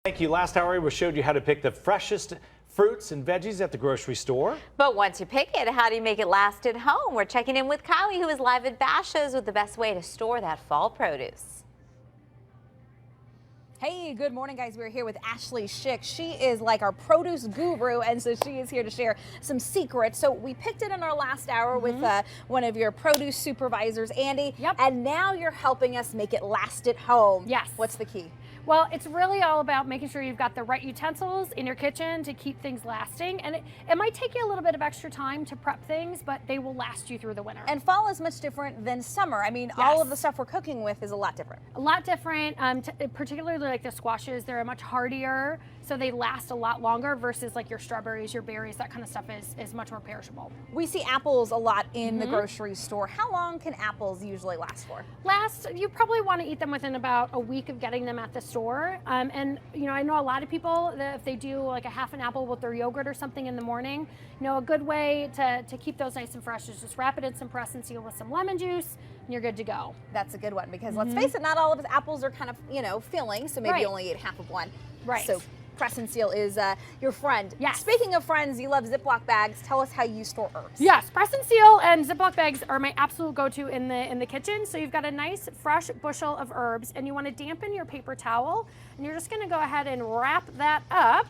Thank you. Last hour, we showed you how to pick the freshest fruits and veggies at the grocery store. But once you pick it, how do you make it last at home? We're checking in with Kylie, who is live at Bashas' with the best way to store that fall produce. Hey, good morning, guys. We're here with Ashley Schick. She is like our produce guru, and so she is here to share some secrets. So we picked it in our last hour with one of your produce supervisors, Andy. Yep. And now you're helping us make it last at home. Yes. What's the key? Well, it's really all about making sure you've got the right utensils in your kitchen to keep things lasting. And it might take you a little bit of extra time to prep things, but they will last you through the winter. And fall is much different than summer. I mean, all of the stuff we're cooking with is a lot different. A lot different, particularly like the squashes, they're much hardier, so they last a lot longer versus like your strawberries, your berries, that kind of stuff is much more perishable. We see apples a lot in the grocery store. How long can apples usually last for? You probably want to eat them within about a week of getting them at the store. And you know, I know a lot of people that if they do like a half an apple with their yogurt or something in the morning, you know, a good way to keep those nice and fresh is just wrap it in some press and seal with some lemon juice, and you're good to go. That's a good one because let's face it, not all of his apples are kind of, you know, filling, so maybe Right. you only eat half of one. Right. So press and seal is your friend. Yes. Speaking of friends, you love Ziploc bags. Tell us how you store herbs. Yes, press and seal and Ziploc bags are my absolute go-to in the kitchen. So you've got a nice fresh bushel of herbs and you want to dampen your paper towel, and you're just going to go ahead and wrap that up.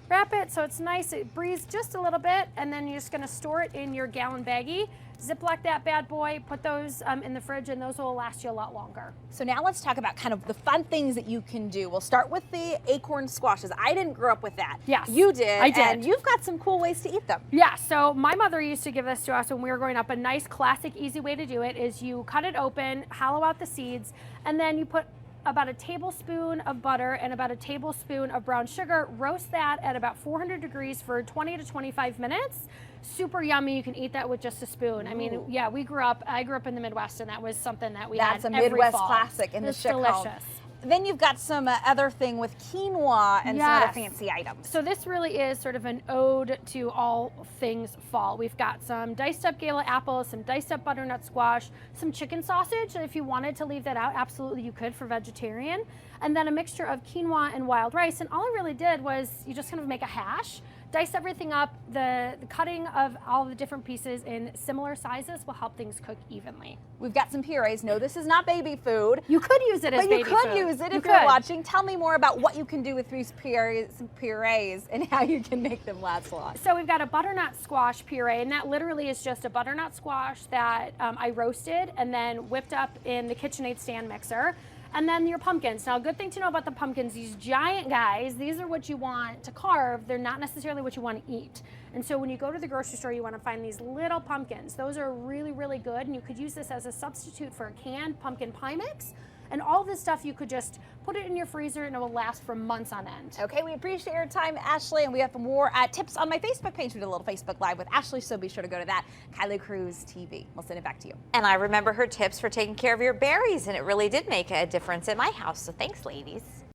Wrap it so it's nice, it breathes just a little bit, and then you're just going to store it in your gallon baggie. Ziploc that bad boy, put those in the fridge, and those will last you a lot longer. So now let's talk about kind of the fun things that you can do. We'll start with the acorn squashes. I didn't grow up with that. Yes, You did. I did. And you've got some cool ways to eat them. Yeah, so my mother used to give this to us when we were growing up. A nice, classic, easy way to do it is you cut it open, hollow out the seeds, and then you put about a tablespoon of butter and about a tablespoon of brown sugar. Roast that at about 400 degrees for 20 to 25 minutes. Super yummy. You can eat that with just a spoon. I mean, yeah, I grew up in the Midwest, and that was something that we had That's a every Midwest fall. classic in the It's Schick home. delicious. Then you've got some other thing with quinoa and some other Yes. fancy items. So this really is sort of an ode to all things fall. We've got some diced up gala apples, some diced up butternut squash, some chicken sausage. If you wanted to leave that out, absolutely you could for vegetarian. And then a mixture of quinoa and wild rice. And all I really did was you just kind of make a hash, dice everything up. The cutting of all the different pieces in similar sizes will help things cook evenly. We've got some purees. No, this is not baby food. You could use it as But baby you could food. use it You if you're could. watching. Tell me more about what you can do with these purees and how you can make them last long. So we've got a butternut squash puree, and that literally is just a butternut squash that I roasted and then whipped up in the KitchenAid stand mixer. And then your pumpkins. Now, a good thing to know about the pumpkins, these giant guys, these are what you want to carve. They're not necessarily what you want to eat. And so when you go to the grocery store, you want to find these little pumpkins. Those are really, really good, and you could use this as a substitute for a canned pumpkin pie mix. And all this stuff, you could just put it in your freezer and it will last for months on end. Okay, we appreciate your time, Ashley, and we have more tips on my Facebook page. We did a little Facebook Live with Ashley, so be sure to go to that. Kylie Cruz TV. We'll send it back to you. And I remember her tips for taking care of your berries, and it really did make a difference in my house. So thanks, ladies.